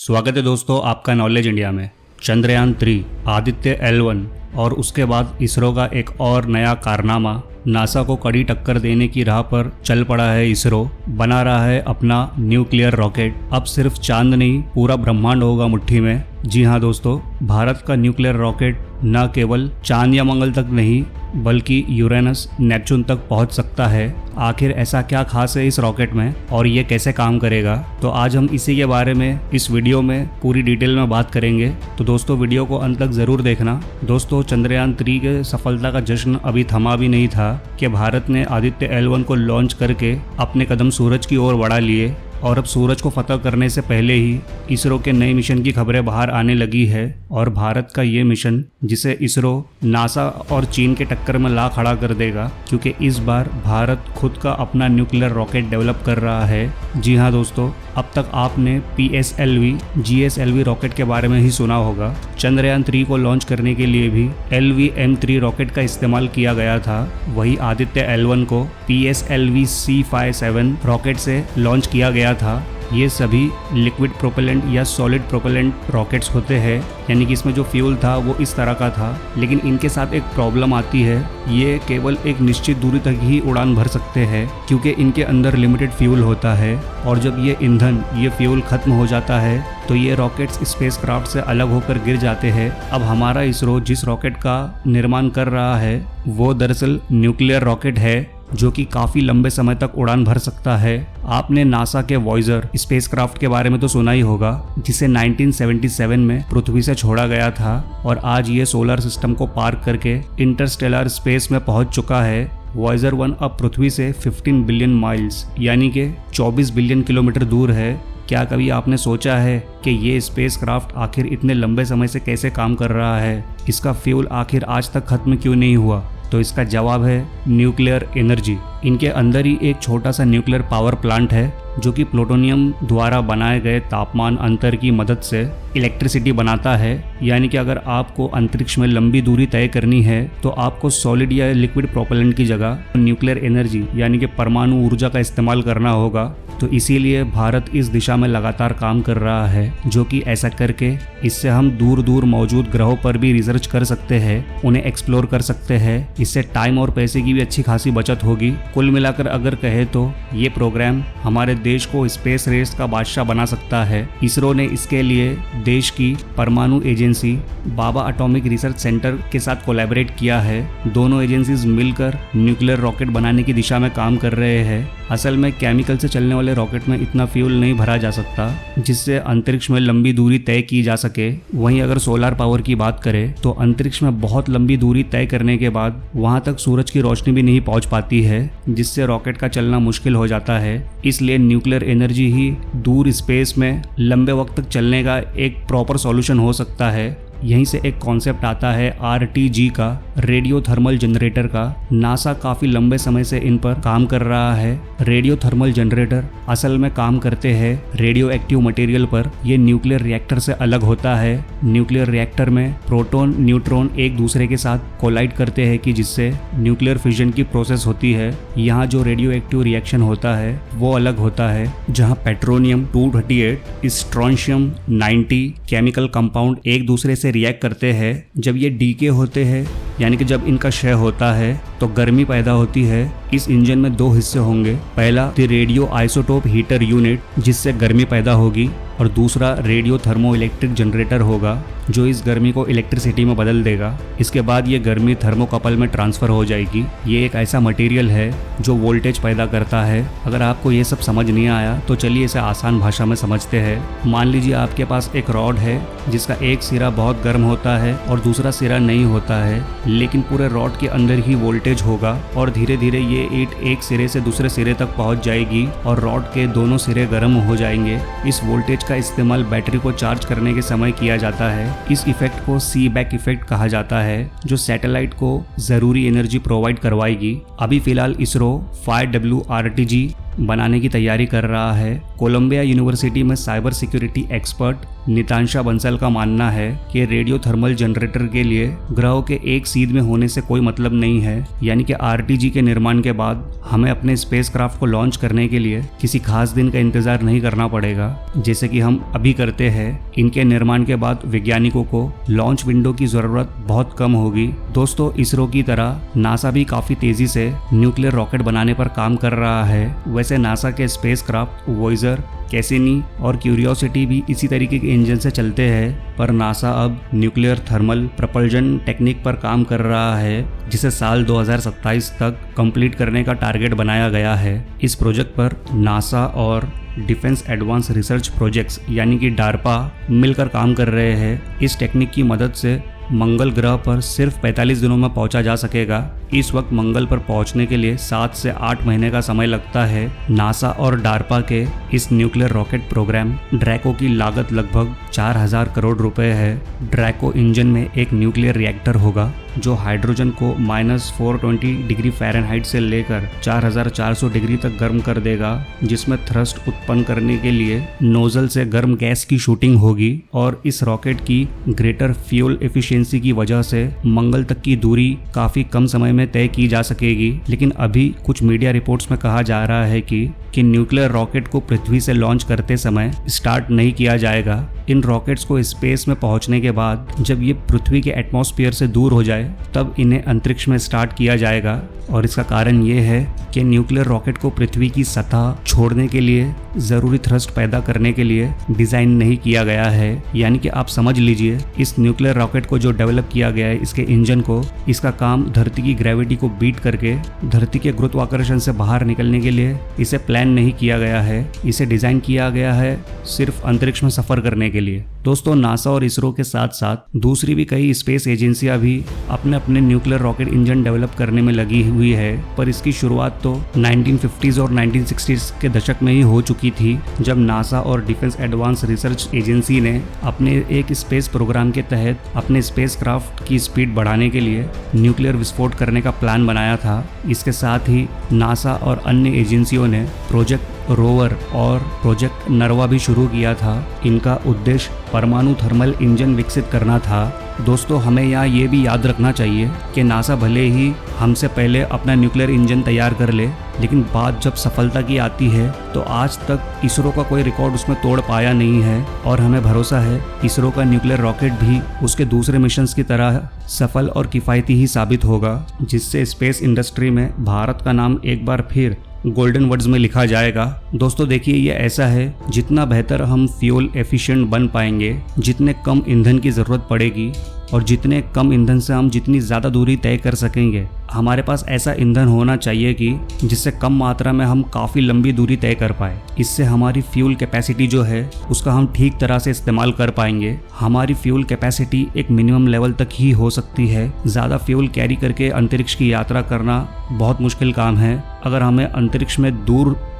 स्वागत है दोस्तों आपका नॉलेज इंडिया में। चंद्रयान 3 आदित्य L1 और उसके बाद इसरो का एक और नया कारनामा, नासा को कड़ी टक्कर देने की राह पर चल पड़ा है। इसरो बना रहा है अपना न्यूक्लियर रॉकेट। अब सिर्फ चांद नहीं, पूरा ब्रह्मांड होगा मुट्ठी में। जी हाँ दोस्तों, भारत का न्यूक्लियर रॉकेट न केवल चांद या मंगल तक नहीं बल्कि यूरेनस, नेपच्यून तक पहुंच सकता है। आखिर ऐसा क्या खास है इस रॉकेट में और ये कैसे काम करेगा, तो आज हम इसी के बारे में इस वीडियो में पूरी डिटेल में बात करेंगे। तो दोस्तों वीडियो को अंत तक जरूर देखना। दोस्तों चंद्रयान 3 के सफलता का जश्न अभी थमा भी नहीं था कि भारत ने आदित्य L1 को लॉन्च करके अपने कदम सूरज की ओर बढ़ा लिए और अब सूरज को फतह करने से पहले ही इसरो के नए मिशन की खबरें बाहर आने लगी है। और भारत का ये मिशन, जिसे इसरो नासा और चीन के टक्कर में ला खड़ा कर देगा, क्योंकि इस बार भारत खुद का अपना न्यूक्लियर रॉकेट डेवलप कर रहा है। जी हाँ दोस्तों, अब तक आपने PSLV, GSLV रॉकेट के बारे में ही सुना होगा। चंद्रयान 3 को लॉन्च करने के लिए भी LV-M3 रॉकेट का इस्तेमाल किया गया था। वही आदित्य L1 को PSLV C57 रॉकेट से लॉन्च किया गया था। ये सभी लिक्विड प्रोपेलेंट या सॉलिड प्रोपेलेंट रॉकेट्स होते हैं, यानी कि इसमें जो फ्यूल था वो इस तरह का था। लेकिन इनके साथ एक प्रॉब्लम आती है, ये केवल एक निश्चित दूरी तक ही उड़ान भर सकते हैं क्योंकि इनके अंदर लिमिटेड फ्यूल होता है। और जब ये ईंधन, ये फ्यूल खत्म हो जाता है तो ये रॉकेट्स स्पेसक्राफ्ट से अलग होकर गिर जाते हैं। अब हमारा इसरो जिस रॉकेट का निर्माण कर रहा है वो दरअसल न्यूक्लियर रॉकेट है, जो कि काफी लंबे समय तक उड़ान भर सकता है। आपने नासा के वॉयजर स्पेसक्राफ्ट के बारे में तो सुना ही होगा, जिसे 1977 में पृथ्वी से छोड़ा गया था और आज ये सोलर सिस्टम को पार करके इंटरस्टेलर स्पेस में पहुंच चुका है। वॉयजर 1 अब पृथ्वी से 15 बिलियन माइल्स यानी कि 24 बिलियन किलोमीटर दूर है। क्या कभी आपने सोचा है कि ये स्पेसक्राफ्ट आखिर इतने लंबे समय से कैसे काम कर रहा है? इसका फ्यूल आखिर आज तक खत्म क्यों नहीं हुआ? तो इसका जवाब है न्यूक्लियर एनर्जी। इनके अंदर ही एक छोटा सा न्यूक्लियर पावर प्लांट है जो कि प्लूटोनियम द्वारा बनाए गए तापमान अंतर की मदद से इलेक्ट्रिसिटी बनाता है। यानी कि अगर आपको अंतरिक्ष में लंबी दूरी तय करनी है तो आपको सॉलिड या लिक्विड प्रोपेलेंट की जगह न्यूक्लियर एनर्जी यानी कि परमाणु ऊर्जा का इस्तेमाल करना होगा। तो इसीलिए भारत इस दिशा में लगातार काम कर रहा है, जो कि ऐसा करके इससे हम दूर दूर मौजूद ग्रहों पर भी रिसर्च कर सकते हैं, उन्हें एक्सप्लोर कर सकते हैं। इससे टाइम और पैसे की भी अच्छी खासी बचत होगी। कुल मिलाकर अगर कहे तो ये प्रोग्राम हमारे देश को स्पेस रेस का बादशाह बना सकता है। इसरो ने इसके लिए देश की परमाणु एजेंसी बाबा एटॉमिक रिसर्च सेंटर के साथ कोलैबोरेट किया है। दोनों एजेंसीज मिलकर न्यूक्लियर रॉकेट बनाने की दिशा में काम कर रहे हैं। असल में केमिकल से चलने वाले रॉकेट में इतना फ्यूल नहीं भरा जा सकता जिससे अंतरिक्ष में लंबी दूरी तय की जा सके। वहीं अगर सोलर पावर की बात करें तो अंतरिक्ष में बहुत लंबी दूरी तय करने के बाद वहां तक सूरज की रोशनी भी नहीं पहुंच पाती है, जिससे रॉकेट का चलना मुश्किल हो जाता है। इसलिए न्यूक्लियर एनर्जी ही दूर स्पेस में लंबे वक्त तक चलने का एक प्रॉपर सॉल्यूशन हो सकता है। यहीं से एक कॉन्सेप्ट आता है RTG का, रेडियो थर्मल जनरेटर का। नासा काफी लंबे समय से इन पर काम कर रहा है। रेडियो थर्मल जनरेटर असल में काम करते हैं रेडियो एक्टिव मटेरियल पर। यह न्यूक्लियर रिएक्टर से अलग होता है। न्यूक्लियर रिएक्टर में प्रोटॉन न्यूट्रॉन एक दूसरे के साथ कोलाइड करते हैं कि जिससे न्यूक्लियर फिजन की प्रोसेस होती है। यहाँ जो रेडियो एक्टिव रिएक्शन होता है वो अलग होता है, जहाँ पेट्रोनियम 238, स्ट्रोंशियम 90 केमिकल कंपाउंड एक दूसरे से रिएक्ट करते हैं। जब ये डीके होते हैं यानी कि जब इनका क्षय होता है तो गर्मी पैदा होती है। इस इंजन में दो हिस्से होंगे, पहला the radio isotope heater unit जिससे गर्मी पैदा होगी, और दूसरा रेडियो थर्मो इलेक्ट्रिक जनरेटर होगा जो इस गर्मी को इलेक्ट्रिसिटी में बदल देगा। इसके बाद ये गर्मी थर्मोकपल में ट्रांसफर हो जाएगी। ये एक ऐसा मटेरियल है जो वोल्टेज पैदा करता है। अगर आपको ये सब समझ नहीं आया तो चलिए इसे आसान भाषा में समझते हैं। मान लीजिए आपके पास एक रॉड है जिसका एक सिरा बहुत गर्म होता है और दूसरा सिरा नहीं होता है, लेकिन पूरे रॉड के अंदर ही वोल्टेज होगा और धीरे धीरे ये ईंट एक सिरे से दूसरे सिरे तक पहुंच जाएगी और रॉड के दोनों सिरे गर्म हो जाएंगे। इस वोल्टेज का इस्तेमाल बैटरी को चार्ज करने के समय किया जाता है। इस इफेक्ट को सीबैक इफेक्ट कहा जाता है, जो सैटेलाइट को जरूरी एनर्जी प्रोवाइड करवाएगी। अभी फिलहाल इसरो 5W RTG बनाने की तैयारी कर रहा है। कोलंबिया यूनिवर्सिटी में साइबर सिक्योरिटी एक्सपर्ट नितांशा बंसल का मानना है कि रेडियो थर्मल जनरेटर के लिए ग्रहों के एक सीध में होने से कोई मतलब नहीं है, यानी कि आरटीजी के निर्माण के बाद हमें अपने स्पेसक्राफ्ट को लॉन्च करने के लिए किसी खास दिन का इंतजार नहीं करना पड़ेगा, जैसे कि हम अभी करते हैं। इनके निर्माण के बाद वैज्ञानिकों को लॉन्च विंडो की जरूरत बहुत कम होगी। दोस्तों, इसरो की तरह नासा भी काफी तेजी से न्यूक्लियर रॉकेट बनाने पर काम कर रहा है। वैसे नासा के स्पेसक्राफ्ट वॉयेजर, कैसिनी और क्यूरियोसिटी भी इसी तरीके के इंजन से चलते हैं, पर नासा अब न्यूक्लियर थर्मल प्रपल्जन टेक्निक पर काम कर रहा है, जिसे साल 2027 तक कंप्लीट करने का टारगेट बनाया गया है। इस प्रोजेक्ट पर नासा और डिफेंस एडवांस रिसर्च प्रोजेक्ट्स यानी कि डार्पा मिलकर काम कर रहे हैं। इस टेक्निक की मदद से मंगल ग्रह पर सिर्फ 45 दिनों में पहुंचा जा सकेगा। इस वक्त मंगल पर पहुंचने के लिए 7 से 8 महीने का समय लगता है। नासा और डार्पा के इस न्यूक्लियर रॉकेट प्रोग्राम ड्रैको की लागत लगभग 4000 करोड़ रुपए है। ड्रैको इंजन में एक न्यूक्लियर रिएक्टर होगा जो हाइड्रोजन को -420 डिग्री फ़ारेनहाइट से लेकर 4400 डिग्री तक गर्म कर देगा, जिसमें थ्रस्ट उत्पन्न करने के लिए नोजल से गर्म गैस की शूटिंग होगी। और इस रॉकेट की ग्रेटर फ्यूल एफिशिएंसी की वजह से मंगल तक की दूरी काफी कम समय में तय की जा सकेगी। लेकिन अभी कुछ मीडिया रिपोर्ट्स में कहा जा रहा है कि न्यूक्लियर रॉकेट को पृथ्वी से लॉन्च करते समय स्टार्ट नहीं किया जाएगा। इन रॉकेट्स को स्पेस में पहुंचने के बाद जब ये पृथ्वी के एटमॉस्फेयर से दूर हो जाए तब इन्हें अंतरिक्ष में स्टार्ट किया जाएगा। और इसका कारण ये है कि न्यूक्लियर रॉकेट को पृथ्वी की सतह छोड़ने के लिए ज़रूरी थ्रस्ट पैदा करने के लिए डिज़ाइन नहीं किया गया है। यानी कि आप समझ लीजिए, इस न्यूक्लियर रॉकेट को जो डेवलप किया गया है, इसके इंजन को, इसका काम धरती की ग्रेविटी को बीट करके धरती के गुरुत्वाकर्षण से बाहर निकलने के लिए इसे प्लान नहीं किया गया है। इसे डिज़ाइन किया गया है सिर्फ अंतरिक्ष में सफ़र करने के लिए। दोस्तों, नासा और इसरो के साथ साथ दूसरी भी कई स्पेस एजेंसियां भी अपने अपने न्यूक्लियर रॉकेट इंजन डेवलप करने में लगी हुई है, पर इसकी शुरुआत तो 1950s और 1960s के दशक में ही हो चुकी थी, जब नासा और डिफेंस एडवांस रिसर्च एजेंसी ने अपने एक स्पेस प्रोग्राम के तहत अपने स्पेसक्राफ्ट की स्पीड बढ़ाने के लिए न्यूक्लियर विस्फोट करने का प्लान बनाया था। इसके साथ ही नासा और अन्य एजेंसियों ने प्रोजेक्ट रोवर और प्रोजेक्ट नरवा भी शुरू किया था। इनका उद्देश्य परमाणु थर्मल इंजन विकसित करना था। दोस्तों, हमें यहाँ ये भी याद रखना चाहिए कि नासा भले ही हमसे पहले अपना न्यूक्लियर इंजन तैयार कर ले, लेकिन बात जब सफलता की आती है तो आज तक इसरो का कोई रिकॉर्ड उसमें तोड़ पाया नहीं है। और हमें भरोसा है इसरो का न्यूक्लियर रॉकेट भी उसके दूसरे मिशंस की तरह सफल और किफ़ायती ही साबित होगा, जिससे स्पेस इंडस्ट्री में भारत का नाम एक बार फिर गोल्डन वर्ड्स में लिखा जाएगा। दोस्तों देखिए, ये ऐसा है, जितना बेहतर हम फ्यूल एफिशिएंट बन पाएंगे, जितने कम ईंधन की ज़रूरत पड़ेगी और जितने कम ईंधन से हम जितनी ज़्यादा दूरी तय कर सकेंगे, हमारे पास ऐसा ईंधन होना चाहिए कि जिससे कम मात्रा में हम काफ़ी लंबी दूरी तय कर पाए। इससे हमारी फ्यूल कैपेसिटी जो है उसका हम ठीक तरह से इस्तेमाल कर पाएंगे। हमारी फ्यूल कैपेसिटी एक मिनिमम लेवल तक ही हो सकती है। ज़्यादा फ्यूल कैरी करके अंतरिक्ष की यात्रा करना बहुत मुश्किल काम है। अगर हमें अंतरिक्ष में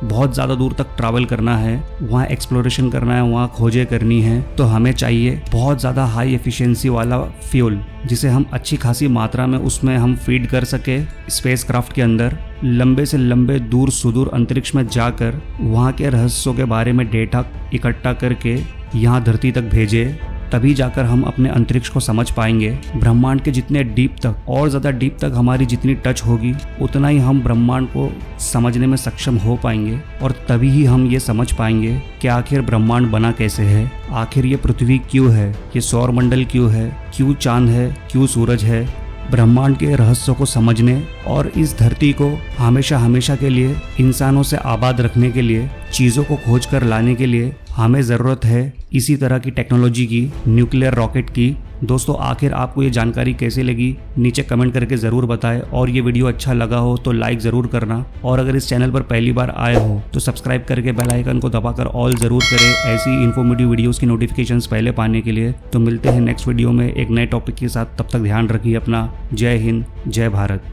बहुत ज़्यादा दूर तक ट्रैवल करना है, वहाँ एक्सप्लोरेशन करना है, वहाँ खोजें करनी है, तो हमें चाहिए बहुत ज़्यादा हाई एफिशिएंसी वाला फ्यूल, जिसे हम अच्छी खासी मात्रा में उसमें हम फीड कर सके स्पेसक्राफ्ट के अंदर। लंबे से लंबे दूर सुदूर अंतरिक्ष में जाकर वहाँ के रहस्यों के बारे में डेटा इकट्ठा करके यहाँ धरती तक भेजे, तभी जाकर हम अपने अंतरिक्ष को समझ पाएंगे। ब्रह्मांड के जितने डीप तक और ज़्यादा डीप तक हमारी जितनी टच होगी, उतना ही हम ब्रह्मांड को समझने में सक्षम हो पाएंगे। और तभी ही हम ये समझ पाएंगे कि आखिर ब्रह्मांड बना कैसे है, आखिर ये पृथ्वी क्यों है, ये सौरमंडल क्यों है, क्यों चांद है, क्यों सूरज है। ब्रह्मांड के रहस्यों को समझने और इस धरती को हमेशा हमेशा के लिए इंसानों से आबाद रखने के लिए, चीज़ों को खोज कर लाने के लिए हमें ज़रूरत है इसी तरह की टेक्नोलॉजी की, न्यूक्लियर रॉकेट की। दोस्तों, आखिर आपको ये जानकारी कैसे लगी नीचे कमेंट करके ज़रूर बताएं, और ये वीडियो अच्छा लगा हो तो लाइक ज़रूर करना, और अगर इस चैनल पर पहली बार आए हो तो सब्सक्राइब करके बेल आइकन को दबाकर ऑल ज़रूर करें, ऐसी इन्फॉर्मेटिव वीडियोस की नोटिफिकेशंस पहले पाने के लिए। तो मिलते हैं नेक्स्ट वीडियो में एक नए टॉपिक के साथ, तब तक ध्यान रखिए अपना। जय हिंद, जय भारत।